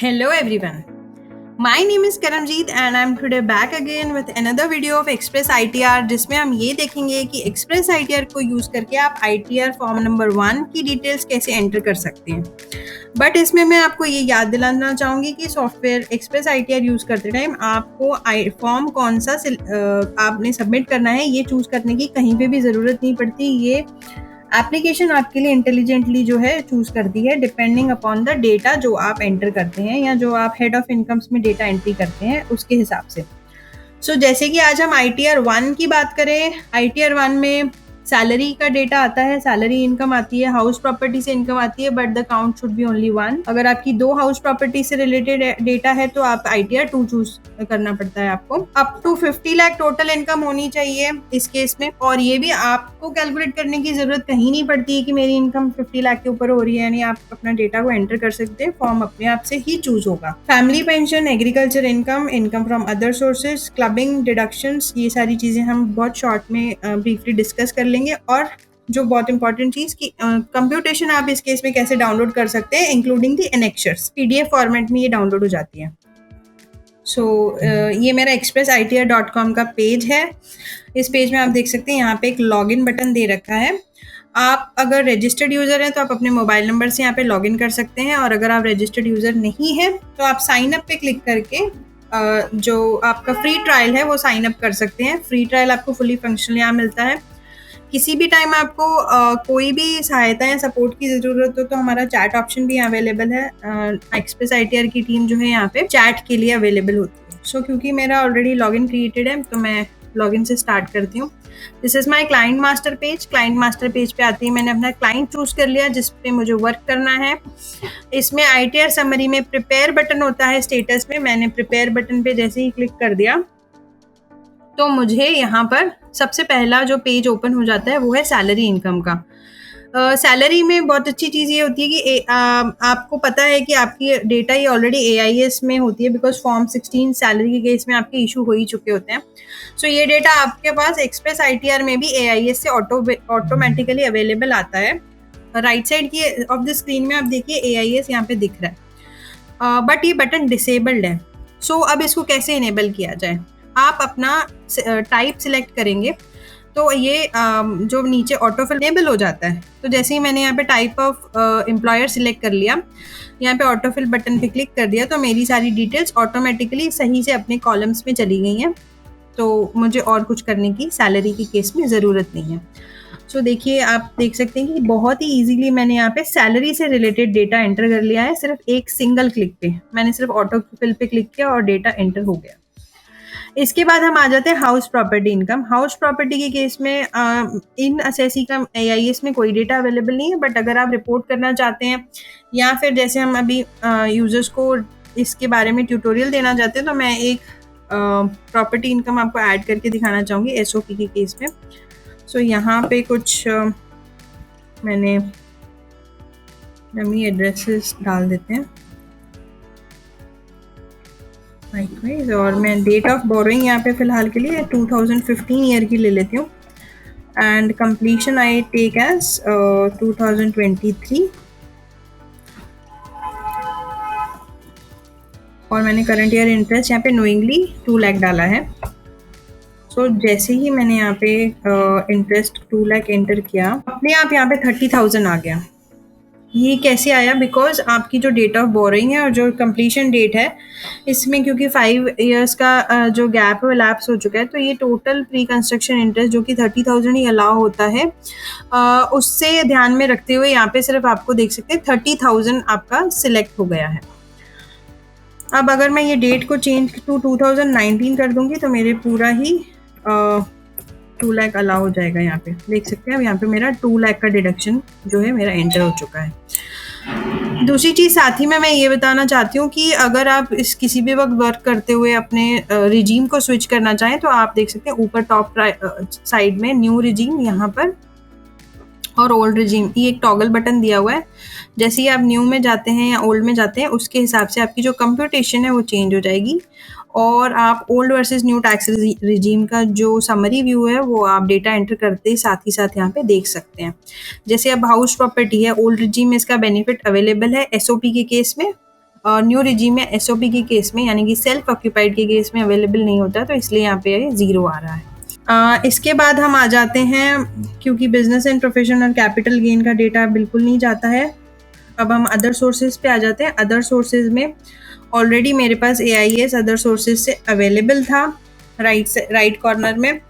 Hello everyone. My name is Karamjeet and I'm today back again with another video of Express ITR जिसमें हम ये देखेंगे कि Express ITR को use करके आप ITR फॉर्म नंबर 1 की डिटेल्स कैसे एंटर कर सकते हैं। बट इसमें मैं आपको ये याद दिलाना चाहूँगी कि सॉफ्टवेयर Express ITR यूज़ करते टाइम आपको फॉर्म कौन सा आपने सबमिट करना है ये चूज़ करने की कहीं पे भी ज़रूरत नहीं पड़ती। ये एप्लीकेशन आपके लिए इंटेलिजेंटली जो है चूज करती है डिपेंडिंग अपॉन द डेटा जो आप एंटर करते हैं या जो आप हेड ऑफ इनकम्स में डेटा एंट्री करते हैं उसके हिसाब से। जैसे कि आज हम ITR 1 की बात करें, ITR 1 में सैलरी का डेटा आता है, सैलरी इनकम आती है, हाउस प्रॉपर्टी से इनकम आती है, but the count should be only 1। अगर आपकी 2 हाउस प्रॉपर्टी से रिलेटेड डेटा है तो आप ITR 2 चूज करना पड़ता है आपको। Up to 50 lakh total income होनी चाहिए इस केस में, और ये भी आपको कैलकुलेट करने की जरूरत कहीं नहीं पड़ती है कि मेरी इनकम 50 लाख के ऊपर हो रही है, यानी आप अपना डेटा को एंटर कर सकते हैं, फॉर्म अपने आप से ही चूज होगा। Family pension, agriculture income, income from other sources, clubbing, deductions, ये सारी चीजें हम बहुत शॉर्ट में ब्रीफली डिस्कस कर लेंगे। और जो बहुत इंपॉर्टेंट चीज की कंप्यूटेशन आप इस केस में कैसे डाउनलोड कर सकते हैं, इंक्लूडिंग द एनेक्चर्स, PDF फॉर्मेट में ये डाउनलोड हो जाती है। ये मेरा expressitr.com का पेज है। इस पेज में आप देख सकते हैं यहाँ पे एक लॉगिन बटन दे रखा है। आप अगर रजिस्टर्ड यूजर हैं तो आप अपने मोबाइल नंबर से यहाँ पे लॉगिन कर सकते हैं, और अगर आप रजिस्टर्ड यूजर नहीं है तो आप साइन अप पे क्लिक करके जो आपका फ्री ट्रायल है वो साइन अप कर सकते हैं। फ्री ट्रायल आपको फुली फंक्शनल यहाँ मिलता है। किसी भी टाइम आपको कोई भी सहायता या सपोर्ट की ज़रूरत हो तो हमारा चैट ऑप्शन भी अवेलेबल है। एक्सप्रेस ITR की टीम जो है यहाँ पे चैट के लिए अवेलेबल होती है। क्योंकि मेरा ऑलरेडी लॉगिन क्रिएटेड है तो मैं लॉगिन से स्टार्ट करती हूँ। This is my client master page. Client master page पे आती है, मैंने अपना क्लाइंट चूज़ कर लिया जिस पे मुझे वर्क करना है। इसमें ITR समरी में प्रिपेयर बटन होता है स्टेटस में। मैंने प्रिपेयर बटन पे जैसे ही क्लिक कर दिया तो मुझे यहाँ पर सबसे पहला जो पेज ओपन हो जाता है वो है सैलरी इनकम का। सैलरी में बहुत अच्छी चीज़ ये होती है कि आपको पता है कि आपकी डेटा ये ऑलरेडी AIS में होती है, बिकॉज फॉर्म 16 सैलरी के केस में आपके इशू हो ही चुके होते हैं। ये डेटा आपके पास एक्सप्रेस ITR में भी AIS से ऑटोमेटिकली अवेलेबल आता है। राइट साइड की ऑफ द स्क्रीन में आप देखिए AIS यहाँ पे दिख रहा है, बट ये बटन डिसेबल्ड है। अब इसको कैसे इनेबल किया जाए, आप अपना टाइप सिलेक्ट करेंगे तो ये जो नीचे ऑटोफिल इनेबल हो जाता है। तो जैसे ही मैंने यहाँ पे टाइप ऑफ एम्प्लॉयर सिलेक्ट कर लिया, यहाँ पे ऑटोफिल बटन पे क्लिक कर दिया तो मेरी सारी डिटेल्स ऑटोमेटिकली सही से अपने कॉलम्स में चली गई हैं। तो मुझे और कुछ करने की सैलरी के केस में ज़रूरत नहीं है। देखिए, आप देख सकते हैं कि बहुत ही ईजिली मैंने यहाँ पे सैलरी से रिलेटेड डेटा एंटर कर लिया है। सिर्फ एक सिंगल क्लिक पे मैंने सिर्फ ऑटोफिल पे क्लिक किया और डेटा एंटर हो गया। इसके बाद हम आ जाते हैं house property income. House property के केस में इन असेसी का AIS में कोई डेटा अवेलेबल नहीं है, बट अगर आप रिपोर्ट करना चाहते हैं या फिर जैसे हम अभी यूजर्स को इसके बारे में ट्यूटोरियल देना चाहते हैं तो मैं एक प्रॉपर्टी इनकम आपको ऐड करके दिखाना चाहूँगी SOP के केस में। यहाँ पे कुछ मैंने डमी एड्रेसेस डाल देते हैं लाइकवाइज, और मैं डेट ऑफ बोरोइंग यहाँ पे फिलहाल के लिए 2015 ईयर की ले लेती हूँ, and completion I take as 2023, और मैंने करंट ईयर इंटरेस्ट यहाँ पे नोइंगली 2 लाख डाला है। जैसे ही मैंने यहाँ पे इंटरेस्ट 2 लाख एंटर किया, अपने आप यहाँ पे 30,000 आ गया। ये कैसे आया? बिकॉज आपकी जो डेट ऑफ बोरोइंग है और जो कंप्लीशन डेट है इसमें क्योंकि 5 इयर्स का जो गैप है लैप्स हो चुका है, तो ये टोटल प्री कंस्ट्रक्शन इंटरेस्ट जो कि 30,000 ही अलाउ होता है, उससे ध्यान में रखते हुए यहाँ पे सिर्फ आपको देख सकते हैं 30,000 आपका सिलेक्ट हो गया है। अब अगर मैं ये डेट को चेंज टू 2019 कर दूंगी तो मेरे पूरा ही 2 लाख अलाउ हो जाएगा। यहाँ पे देख सकते हैं, अब यहाँ पे मेरा 2 लाख का डिडक्शन जो है मेरा एंटर हो चुका है। दूसरी चीज़ साथ ही में मैं ये बताना चाहती हूँ कि अगर आप इस किसी भी वक्त वर्क करते हुए अपने रिजीम को स्विच करना चाहें तो आप देख सकते हैं ऊपर टॉप साइड में न्यू रिजीम यहाँ पर और ओल्ड रिजीम, ये एक टॉगल बटन दिया हुआ है। जैसे ही आप न्यू में जाते हैं या ओल्ड में जाते हैं उसके हिसाब से आपकी जो कंप्यूटेशन है वो चेंज हो जाएगी, और आप old versus new tax regime का जो समरी व्यू है वो आप डेटा एंटर करते ही साथ यहाँ पे देख सकते हैं। जैसे अब हाउस प्रॉपर्टी है, ओल्ड रिजीम में इसका बेनिफिट अवेलेबल है SOP के केस में, और न्यू रिजीम में एसओपी के केस में यानी कि सेल्फ ऑक्यूपाइड के केस में अवेलेबल नहीं होता, तो इसलिए यहाँ पे 0 आ रहा है। इसके बाद हम आ जाते हैं, क्योंकि बिजनेस एंड प्रोफेशन और कैपिटल गेन का डेटा बिल्कुल नहीं जाता है। अब हम अदर सोर्सेज पे आ जाते हैं। अदर सोर्सेज में ऑलरेडी मेरे पास AIS अदर सोर्सेज से अवेलेबल था। राइट कॉर्नर में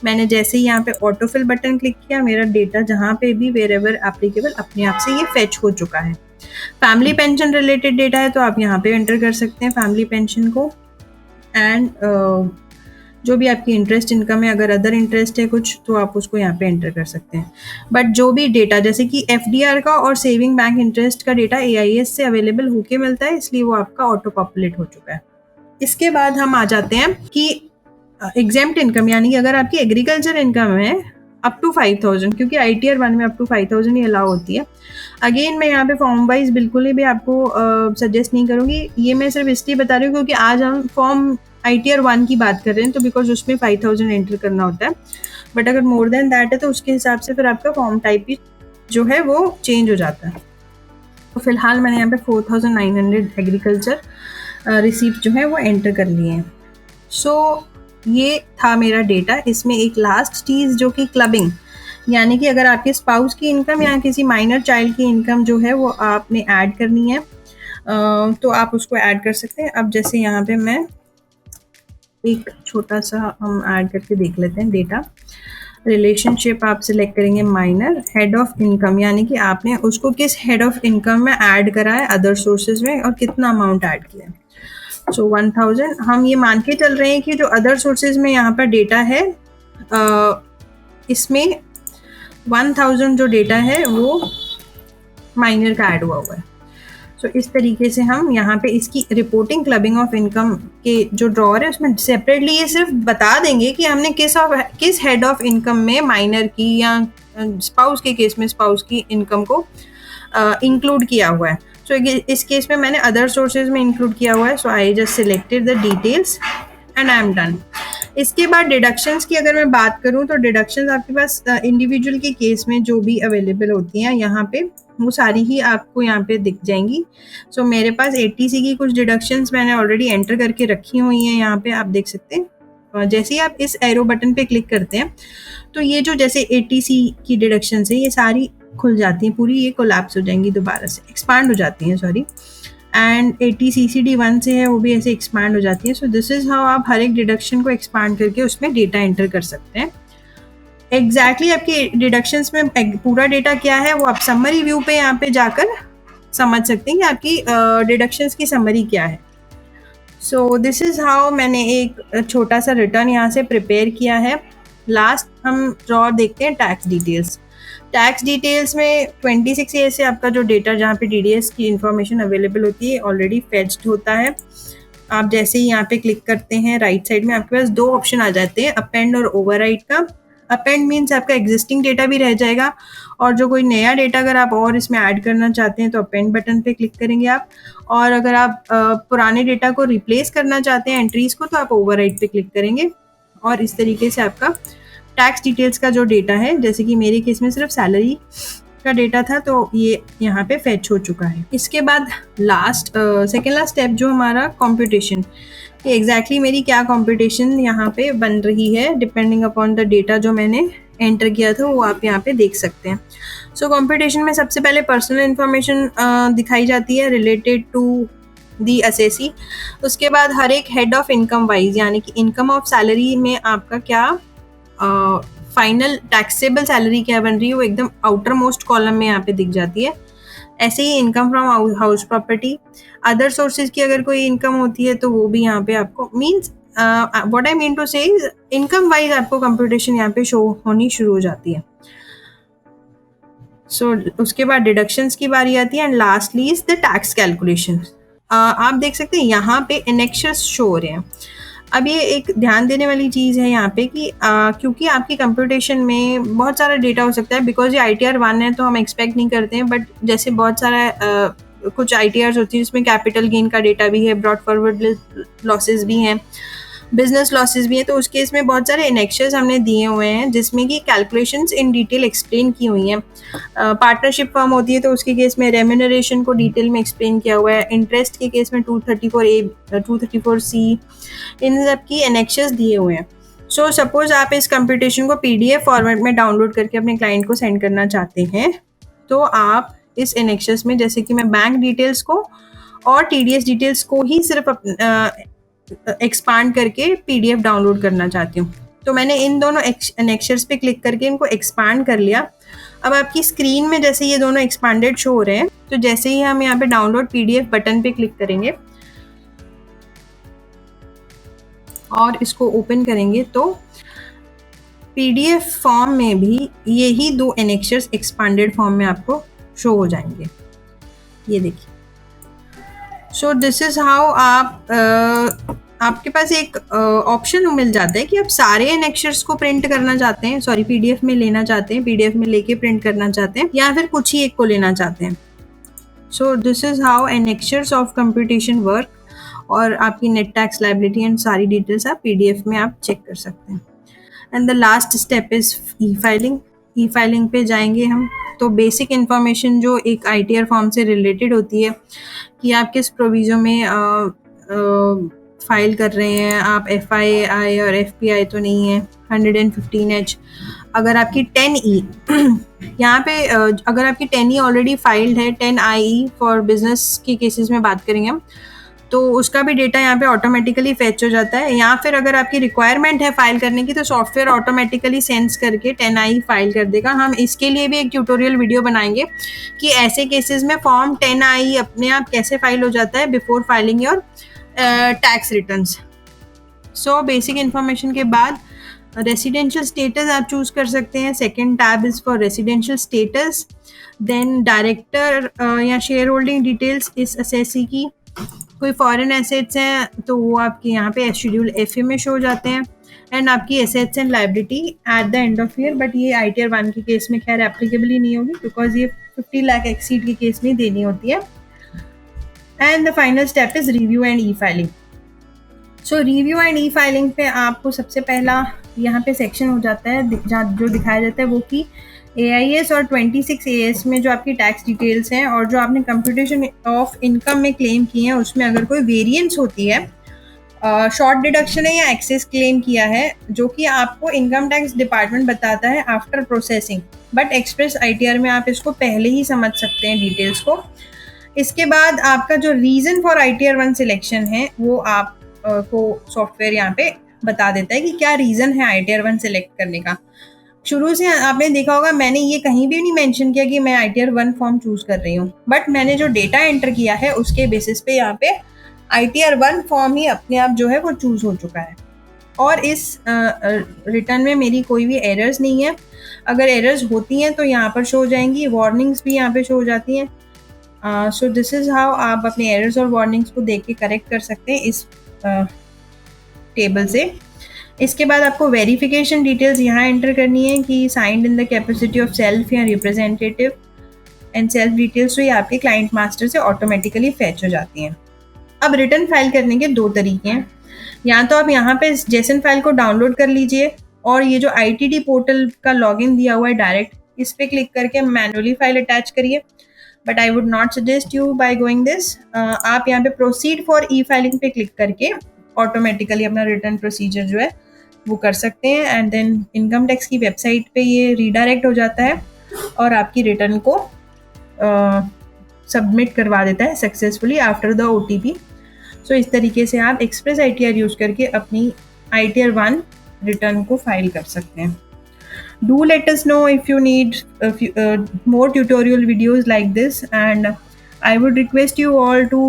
मैंने जैसे ही यहाँ पे ऑटोफिल बटन क्लिक किया, मेरा डेटा जहाँ पे भी वेर एवर एप्लीकेबल अपने आप से ये फेच हो चुका है। फैमिली पेंशन रिलेटेड डेटा है तो आप यहाँ पे एंटर कर सकते हैं फैमिली पेंशन को, एंड जो भी आपकी इंटरेस्ट इनकम है, अगर अदर इंटरेस्ट है कुछ तो आप उसको यहाँ पे एंटर कर सकते हैं। बट जो भी डेटा जैसे कि FDR का और सेविंग बैंक इंटरेस्ट का डेटा AIS से अवेलेबल होके मिलता है, इसलिए वो आपका ऑटो पॉपुलेट हो चुका है। इसके बाद हम आ जाते हैं कि एग्जेम्प्ट इनकम, यानी कि अगर आपकी एग्रीकल्चर इनकम है अप टू 5000, क्योंकि ITR 1 में अप टू 5000 ही अलाउ होती है। अगेन मैं यहाँ पे फॉर्म वाइज बिल्कुल भी आपको सजेस्ट नहीं करूँगी, ये मैं सिर्फ इसलिए बता रही हूँ क्योंकि आज हम फॉर्म ITR 1 की बात कर रहे हैं, तो बिकॉज उसमें 5000 एंटर करना होता है। बट अगर मोर देन दैट है तो उसके हिसाब से फिर आपका फॉर्म टाइप भी जो है वो चेंज हो जाता है। तो फिलहाल मैंने यहाँ पे 4900 एग्रीकल्चर रिसीप्ट जो है वो एंटर कर लिए हैं। सो ये था मेरा डेटा। इसमें एक लास्ट चीज़ जो कि क्लबिंग, यानी कि अगर आपके स्पाउस की इनकम या किसी माइनर चाइल्ड की इनकम जो है वो आपने ऐड करनी है तो आप उसको ऐड कर सकते हैं। अब जैसे यहाँ पे मैं एक छोटा सा हम ऐड करके देख लेते हैं डेटा। रिलेशनशिप आप सिलेक्ट करेंगे माइनर, हेड ऑफ इनकम, यानी कि आपने उसको किस हेड ऑफ इनकम में ऐड करा है अदर सोर्सेज में और कितना अमाउंट ऐड किया है। सो 1000 हम ये मान के चल रहे हैं कि जो अदर सोर्सेज में यहाँ पर डेटा है इसमें 1000 जो डेटा है वो माइनर का ऐड हुआ है। सो इस तरीके से हम यहाँ पे इसकी रिपोर्टिंग क्लबिंग ऑफ इनकम के जो ड्रॉअर है उसमें सेपरेटली ये सिर्फ बता देंगे कि हमने किस हेड ऑफ इनकम में माइनर की या स्पाउस के केस में स्पाउस की इनकम को इंक्लूड किया हुआ है। सो इस केस में मैंने अदर सोर्सेज में इंक्लूड किया हुआ है। So I just selected the details and I am done. इसके बाद डिडक्शंस की अगर मैं बात करूं तो डिडक्शंस आपके पास इंडिविजुअल के केस में जो भी अवेलेबल होती हैं यहाँ पे वो सारी ही आपको यहाँ पे दिख जाएंगी। सो मेरे पास 80C की कुछ डिडक्शंस मैंने ऑलरेडी एंटर करके रखी हुई हैं, यहाँ पे आप देख सकते हैं। जैसे ही आप इस एरो बटन पे क्लिक करते हैं तो ये जो जैसे 80C की डिडक्शंस है ये सारी खुल जाती हैं, पूरी ये कोलैप्स हो जाएंगी, दोबारा से एक्सपांड हो जाती हैं, सॉरी। एंड 80CCD 1 से है वो भी ऐसे एक्सपांड हो जाती है। सो दिस इज़ हाउ आप हर एक डिडक्शन को एक्सपांड करके उसमें डेटा एंटर कर सकते हैं। एग्जैक्टली आपकी डिडक्शंस में पूरा डेटा क्या है वो आप समरी व्यू पे यहाँ पे जाकर समझ सकते हैं कि आपकी डिडक्शंस की समरी क्या है। सो दिस इज़ हाउ मैंने एक छोटा सा रिटर्न यहाँ से प्रिपेयर किया है। लास्ट हम ड्रॉ देखते हैं टैक्स डिटेल्स। टैक्स डिटेल्स में 26A से आपका जो डेटा जहाँ पे DDS की इंफॉर्मेशन अवेलेबल होती है ऑलरेडी फेच्ड होता है। आप जैसे ही यहाँ पे क्लिक करते हैं राइट साइड में आपके पास 2 ऑप्शन आ जाते हैं, अपेंड और ओवरराइट का। अपेंड मीन्स आपका एग्जिस्टिंग डेटा भी रह जाएगा और जो कोई नया डेटा अगर आप और इसमें ऐड करना चाहते हैं तो अपेंड बटन पे क्लिक करेंगे आप, और अगर आप पुराने डेटा को रिप्लेस करना चाहते हैं एंट्रीज को तो आप ओवरराइट पे क्लिक करेंगे। और इस तरीके से आपका टैक्स डिटेल्स का जो डेटा है, जैसे कि मेरे केस में सिर्फ सैलरी का डेटा था तो ये यहाँ पे फेच हो चुका है। इसके बाद सेकेंड लास्ट स्टेप जो हमारा कंप्यूटेशन, कि एग्जैक्टली मेरी क्या कंप्यूटेशन यहाँ पे बन रही है डिपेंडिंग अपॉन द डेटा जो मैंने एंटर किया था वो आप यहाँ पे देख सकते हैं। सो कंप्यूटेशन में सबसे पहले पर्सनल इन्फॉर्मेशन दिखाई जाती है रिलेटेड टू दी असेसी। उसके बाद हर एक हेड ऑफ इनकम वाइज, यानी कि इनकम ऑफ सैलरी में आपका क्या फाइनल टैक्सेबल सैलरी क्या बन रही है वो एकदम आउटर मोस्ट कॉलम में यहाँ पे दिख जाती है। ऐसे ही income from house property, other sources की अगर कोई इनकम होती है तो वो भी यहाँ पे आपको means what I mean to say income wise आपको कंप्यूटेशन यहाँ पे शो होनी शुरू हो जाती है। सो उसके बाद डिडक्शंस की बारी आती है and lastly is the tax calculation. आप देख सकते हैं यहाँ पे इनेक्शंस शो हो रहे हैं। अब ये एक ध्यान देने वाली चीज़ है यहाँ पे कि क्योंकि आपकी कंप्यूटेशन में बहुत सारा डेटा हो सकता है, बिकॉज ये ITR 1 है तो हम एक्सपेक्ट नहीं करते हैं, बट जैसे बहुत सारा कुछ ITRs होती है जिसमें कैपिटल गेन का डेटा भी है, ब्रॉड फॉरवर्ड लॉसेस भी हैं, बिजनेस लॉसेस भी हैं, तो उस केस में बहुत सारे एनेक्शर्स हमने दिए हुए हैं जिसमें कि कैलकुलेशंस इन डिटेल एक्सप्लेन की हुई हैं। पार्टनरशिप फर्म होती है तो उसके केस में रेम्यूनरेशन को डिटेल में एक्सप्लेन किया हुआ है। इंटरेस्ट के केस में 234A 234C इन सब की एनेक्शर्स दिए हुए हैं। सो सपोज आप इस कंप्यूटेशन को PDF फॉर्मेट में डाउनलोड करके अपने क्लाइंट को सेंड करना चाहते हैं, तो आप इस एनेक्शर्स में, जैसे कि मैं बैंक डिटेल्स को और TDS डिटेल्स को ही सिर्फ एक्सपांड करके PDF डाउनलोड करना चाहती हूँ, तो मैंने इन दोनों एनेक्शर्स पे क्लिक करके इनको एक्सपांड कर लिया। अब आपकी स्क्रीन में जैसे ये दोनों एक्सपांडेड शो हो रहे हैं, तो जैसे ही हम यहाँ पे डाउनलोड PDF बटन पे क्लिक करेंगे और इसको ओपन करेंगे तो PDF फॉर्म में भी यही दो एनेक्शर्स एक्सपांडेड फॉर्म में आपको शो हो जाएंगे। ये देखिए। सो दिस इज हाउ आपके पास एक ऑप्शन मिल जाता है कि आप सारे एनेक्शर्स को प्रिंट करना चाहते हैं, सॉरी PDF में लेना चाहते हैं, PDF में लेके प्रिंट करना चाहते हैं, या फिर कुछ ही एक को लेना चाहते हैं। So this is how annexures of computation work, और आपकी नेट टैक्स लायबिलिटी एंड सारी डिटेल्स आप PDF में आप चेक कर सकते हैं। And the last step is e filing. E filing पे जाएंगे हम, तो बेसिक इन्फॉर्मेशन जो एक ITR फॉर्म से रिलेटेड होती है कि आप किस प्रोविजन में फाइल कर रहे हैं, आप FII और FPI तो नहीं है, 115H। अगर आपकी 10E यहाँ पे अगर आपकी 10E ऑलरेडी फाइल्ड है, 10IE फॉर बिजनेस के केसेस में बात करेंगे हम, तो उसका भी डेटा यहाँ पे ऑटोमेटिकली फेच हो जाता है। या फिर अगर आपकी रिक्वायरमेंट है फाइल करने की, तो सॉफ्टवेयर ऑटोमेटिकली सेंस करके 10IE फाइल कर देगा। हम इसके लिए भी एक ट्यूटोरियल वीडियो बनाएंगे कि ऐसे केसेस में फॉर्म 10IE अपने आप कैसे फाइल हो जाता है before filing your tax returns. So basic information के बाद रेसिडेंशियल स्टेटस आप चूज कर सकते हैं। Second tab is for residential status. Then director या शेयर होल्डिंग डिटेल्स इस असेसी की। कोई फॉरेन एसेट्स हैं तो वो आपके यहाँ पे शेड्यूल FA में शो हो जाते हैं। एंड आपकी assets and liability at the end of year, but ये ITR 1 के केस में खैर एप्लीकेबल ही नहीं होगी, बिकॉज ये 50 लाख एक्सीड के केस में देनी होती है। And the final step is review and e filing. So review and e filing पे आपको सबसे पहला यहाँ पे सेक्शन हो जाता है जहाँ जो दिखाया जाता है वो कि AIS और 26AS में जो आपकी टैक्स डिटेल्स हैं और जो आपने कंप्यूटेशन ऑफ इनकम में क्लेम किए हैं उसमें अगर कोई वेरिएंस होती है, शॉर्ट डिडक्शन है या एक्सेस क्लेम किया है, जो कि आपको इनकम टैक्स डिपार्टमेंट बताता है after processing, but express ITR में आप इसको पहले ही समझ सकते हैं डिटेल्स को। इसके बाद आपका जो रीज़न फॉर ITR 1 सिलेक्शन है वो आप को सॉफ्टवेयर यहाँ पे बता देता है कि क्या रीज़न है ITR 1 सिलेक्ट करने का। शुरू से आपने देखा होगा मैंने ये कहीं भी नहीं मेंशन किया कि मैं ITR 1 फॉर्म चूज कर रही हूँ, बट मैंने जो डेटा एंटर किया है उसके बेसिस पे यहाँ पे ITR 1 फॉर्म ही अपने आप जो है वो चूज हो चुका है। और इस रिटर्न में मेरी कोई भी एरर्स नहीं है। अगर एरर्स होती हैं तो यहाँ पर शो हो जाएंगी, वार्निंग्स भी यहाँ पे शो हो जाती हैं। सो दिस इज हाउ आप अपने एरर्स और वार्निंग्स को देख के करेक्ट कर सकते हैं इस टेबल से। इसके बाद आपको वेरिफिकेशन डिटेल्स यहाँ एंटर करनी है कि signed in the capacity of self या रिप्रेजेंटेटिव एंड सेल्फ डिटेल्स, तो ये आपके क्लाइंट मास्टर से ऑटोमेटिकली फैच हो जाती हैं। अब रिटर्न फाइल करने के दो तरीके हैं। या तो आप यहाँ पे जेसन फाइल को डाउनलोड कर लीजिए और ये जो ITD पोर्टल का लॉगिन दिया हुआ है डायरेक्ट, इस पर क्लिक करके मैनुअली फाइल अटैच करिए, but I would not suggest you by going this. आप यहाँ पे प्रोसीड फॉर E-फाइलिंग पे क्लिक करके ऑटोमेटिकली अपना रिटर्न प्रोसीजर जो है वो कर सकते हैं। एंड देन इनकम टैक्स की वेबसाइट पे ये रीडायरेक्ट हो जाता है और आपकी रिटर्न को सबमिट करवा देता है सक्सेसफुली आफ्टर द OTP। सो इस तरीके से आप एक्सप्रेस ITR यूज करके अपनी ITR 1 रिटर्न को फाइल कर सकते हैं। Do let us know if you need more tutorial videos like this, and I would request you all to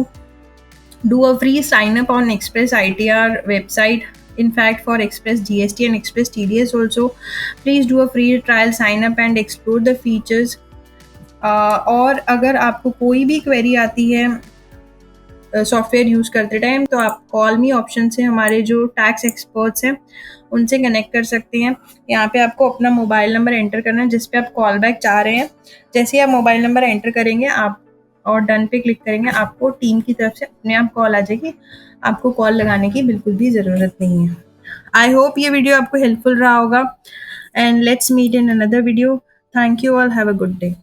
do a free sign up on Express ITR website. In fact, for Express GST and Express TDS also, please do a free trial sign up and explore the features. और अगर आपको कोई भी query आती है software use करते time, तो आप कॉल मी ऑप्शन से हमारे जो टैक्स एक्सपर्ट्स हैं उनसे कनेक्ट कर सकते हैं। यहाँ पे आपको अपना मोबाइल नंबर एंटर करना है जिस पे आप कॉल बैक चाह रहे हैं। जैसे ही आप मोबाइल नंबर एंटर करेंगे, आप और डन पे क्लिक करेंगे, आपको टीम की तरफ से अपने आप कॉल आ जाएगी, आपको कॉल लगाने की बिल्कुल भी ज़रूरत नहीं है। आई होप ये वीडियो आपको हेल्पफुल रहा होगा, and let's meet in another video. Thank you all, have a good day.